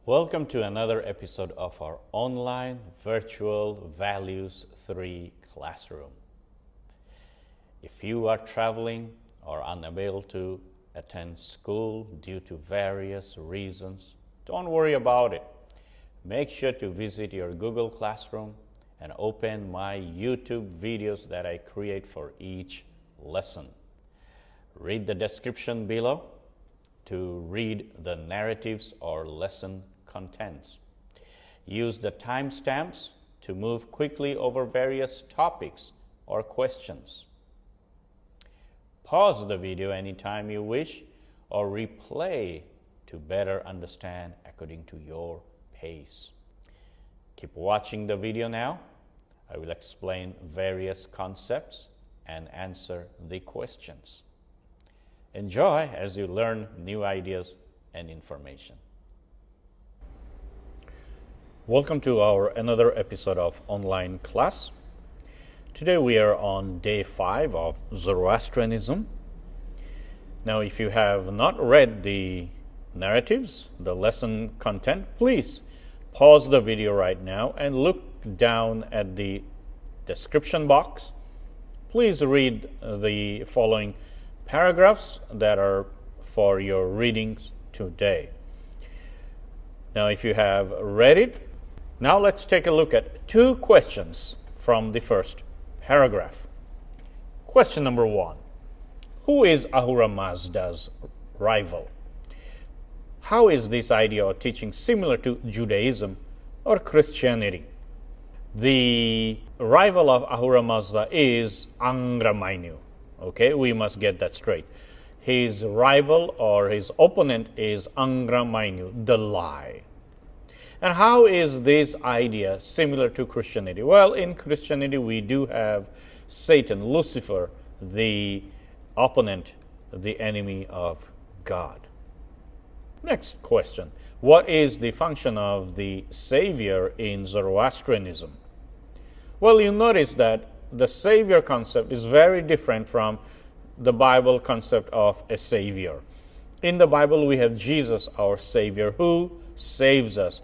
Welcome to another episode of our online virtual Values 3 classroom. If you are traveling or unable to attend school due to various reasons, don't worry about it. Make sure to visit your Google Classroom and open my YouTube videos that I create for each lesson. Read the description below to read the narratives or lesson contents. Use the timestamps to move quickly over various topics or questions. Pause the video anytime you wish or replay to better understand according to your pace. Keep watching the video now. I will explain various concepts and answer the questions. Enjoy as you learn new ideas and information. Welcome to our another episode of online class. Today we are on day 5 of Zoroastrianism. Now if you have not read the narratives, the lesson content, please pause the video right now and look down at the description box. Please read the following paragraphs that are for your readings today. Now if you have read it, now let's take a look at 2 questions from the first paragraph. Question number 1. Who is Ahura Mazda's rival? How is this idea or teaching similar to Judaism or Christianity? The rival of Ahura Mazda is Angra Mainyu. Okay, we must get that straight. His rival or his opponent is Angra Mainyu, the lie. And how is this idea similar to Christianity? Well, in Christianity we do have Satan, Lucifer, the opponent, the enemy of God. Next question. What is the function of the Savior in Zoroastrianism? Well, you notice that the Savior concept is very different from the Bible concept of a Savior. In the Bible we have Jesus, our Savior, who saves us.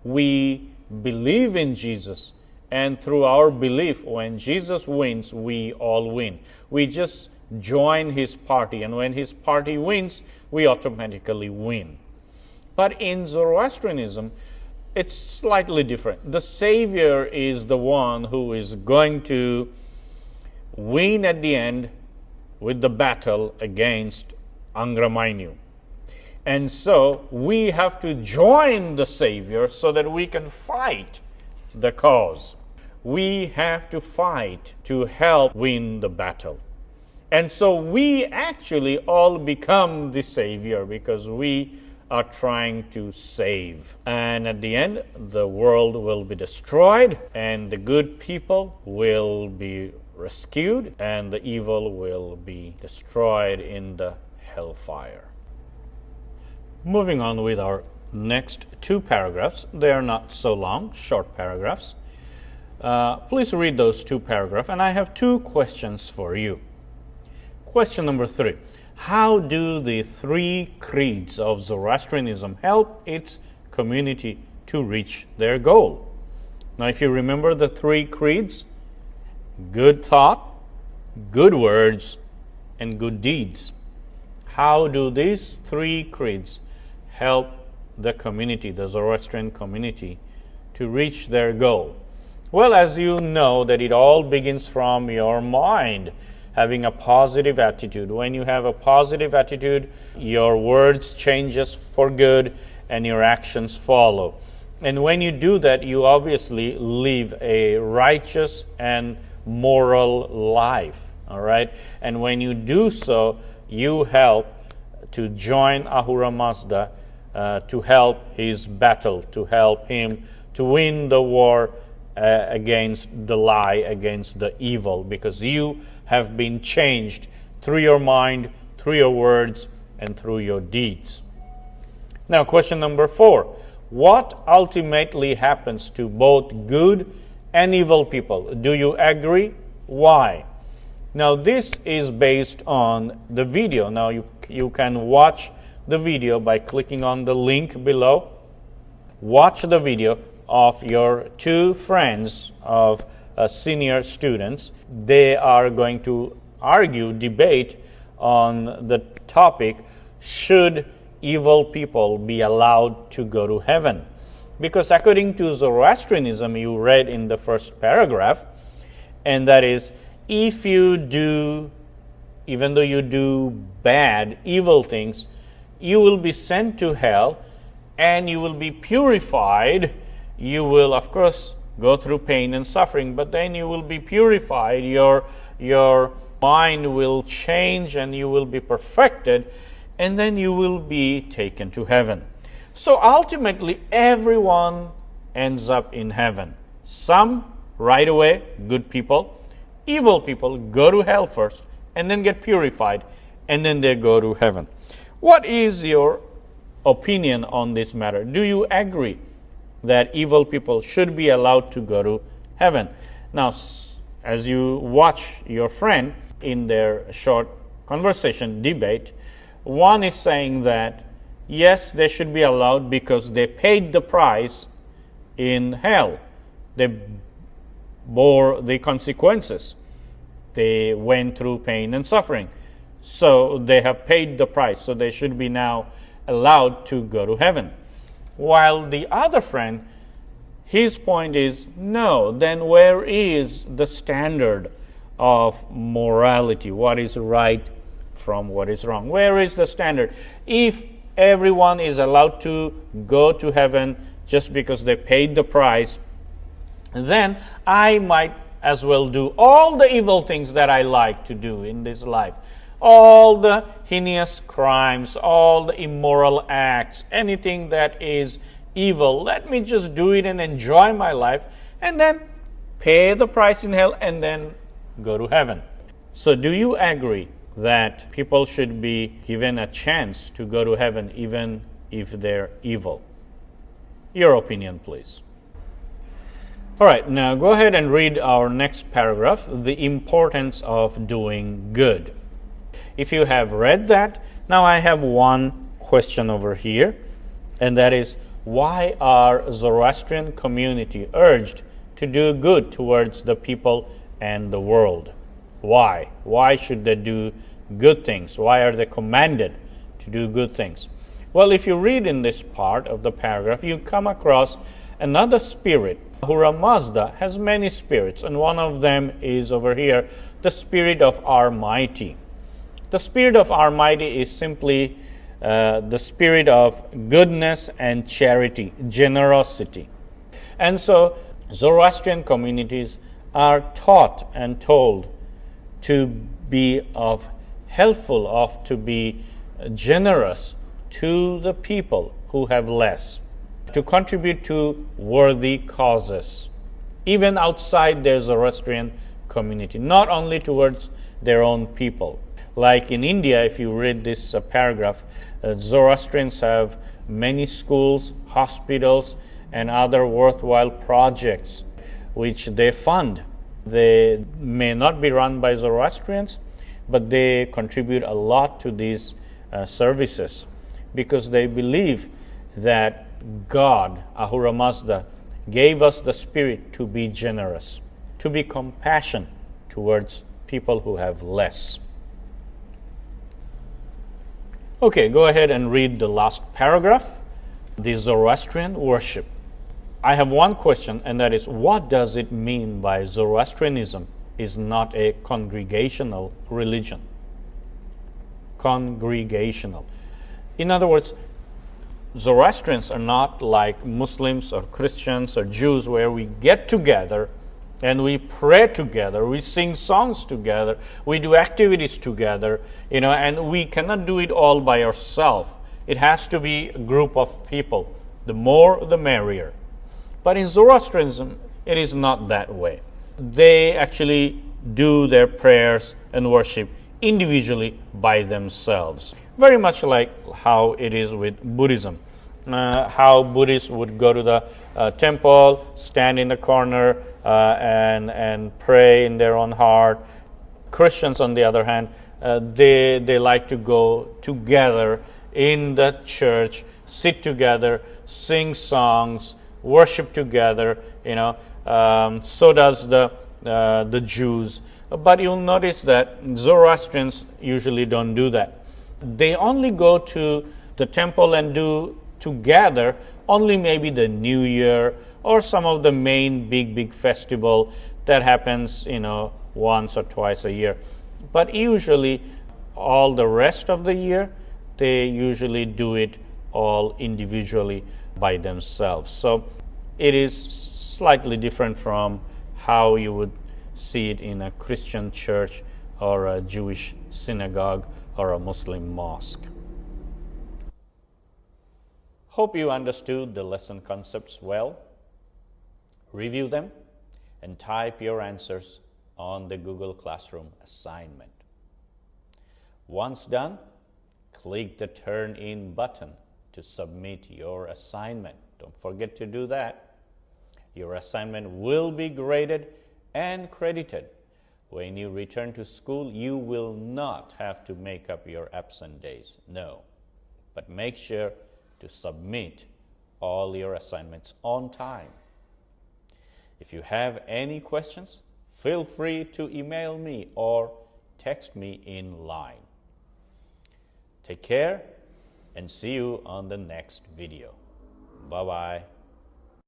We believe in Jesus, and through our belief, when Jesus wins, we all win. We just join his party, and when his party wins, we automatically win. But in Zoroastrianism, it's slightly different. The Savior is the one who is going to win at the end with the battle against Angra Mainyu. And so we have to join the Savior so that we can fight the cause. We have to fight to help win the battle. And so we actually all become the Savior because we are trying to save. And at the end, the world will be destroyed and the good people will be rescued and the evil will be destroyed in the hellfire. Moving on with our next 2 paragraphs. They are not so long, short paragraphs. Please read those 2 paragraphs, and I have 2 questions for you. Question number 3. How do the 3 creeds of Zoroastrianism help its community to reach their goal? Now, if you remember the 3 creeds, good thought, good words, and good deeds. How do these 3 creeds help the community, the Zoroastrian community, to reach their goal? Well, as you know, that it all begins from your mind, having a positive attitude. When you have a positive attitude, your words changes for good and your actions follow. And when you do that, you obviously live a righteous and moral life. All right? And when you do so, you help to join Ahura Mazda to help his battle, to help him to win the war against the lie, against the evil, because you have been changed through your mind, through your words, and through your deeds. Now, question number 4. What ultimately happens to both good and evil people? Do you agree? Why? Now, this is based on the video. Now, you can watch the video by clicking on the link below. watch the video of your two friends of senior students. They are going to debate on the topic, should evil people be allowed to go to heaven? Because according to Zoroastrianism, you read in the first paragraph, and that is, if you do, even though you do bad, evil things, you will be sent to hell and you will be purified. You will, of course, go through pain and suffering, but then you will be purified. Your mind will change and you will be perfected, and then you will be taken to heaven. So ultimately, everyone ends up in heaven. Some right away, good people. Evil people go to hell first and then get purified, and then they go to heaven. What is your opinion on this matter? Do you agree that evil people should be allowed to go to heaven? Now, as you watch your friend in their short conversation debate, one is saying that yes, they should be allowed because they paid the price in hell. They bore the consequences. They went through pain and suffering. So they have paid the price. So they should be now allowed to go to heaven. While the other friend, his point is, no, then where is the standard of morality? What is right from what is wrong? Where is the standard? If everyone is allowed to go to heaven just because they paid the price, then I might as well do all the evil things that I like to do in this life. All the heinous crimes, all the immoral acts, anything that is evil, let me just do it and enjoy my life, and then pay the price in hell and then go to heaven. So do you agree that people should be given a chance to go to heaven even if they're evil? Your opinion, please. All right, now go ahead and read our next paragraph, the importance of doing good. If you have read that, now I have one question over here, and that is, why are Zoroastrian community urged to do good towards the people and the world? Why? Why should they do good things? Why are they commanded to do good things? Well, if you read in this part of the paragraph, you come across another spirit. Ahura Mazda has many spirits, and one of them is over here, the spirit of Almighty. The spirit of Almighty is simply the spirit of goodness and charity, generosity. And so Zoroastrian communities are taught and told to be to be generous to the people who have less, to contribute to worthy causes, even outside their Zoroastrian community, not only towards their own people. Like in India, if you read this paragraph, Zoroastrians have many schools, hospitals, and other worthwhile projects which they fund. They may not be run by Zoroastrians, but they contribute a lot to these services because they believe that God, Ahura Mazda, gave us the spirit to be generous, to be compassionate towards people who have less. Okay, go ahead and read the last paragraph, the Zoroastrian worship. I have one question, and that is, what does it mean by Zoroastrianism is not a congregational religion? Congregational. In other words, Zoroastrians are not like Muslims or Christians or Jews, where we get together and we pray together, we sing songs together, we do activities together, and we cannot do it all by ourselves. It has to be a group of people. The more, the merrier. But in Zoroastrianism, it is not that way. They actually do their prayers and worship individually by themselves. Very much like how it is with Buddhism. How Buddhists would go to the temple, stand in the corner, and pray in their own heart. Christians, on the other hand, they like to go together in the church, sit together, sing songs, worship together. So does the Jews. But you'll notice that Zoroastrians usually don't do that. They only go to the temple and do together only maybe the New Year or some of the main big festival that happens, once or twice a year. But usually all the rest of the year, they usually do it all individually by themselves. So it is slightly different from how you would see it in a Christian church or a Jewish synagogue or a Muslim mosque. Hope you understood the lesson concepts well. Review them and type your answers on the Google Classroom assignment. Once done, click the Turn In button to submit your assignment. Don't forget to do that. Your assignment will be graded and credited. When you return to school, you will not have to make up your absent days. No. But make sure to submit all your assignments on time. If you have any questions, feel free to email me or text me in line. Take care and see you on the next video. Bye-bye.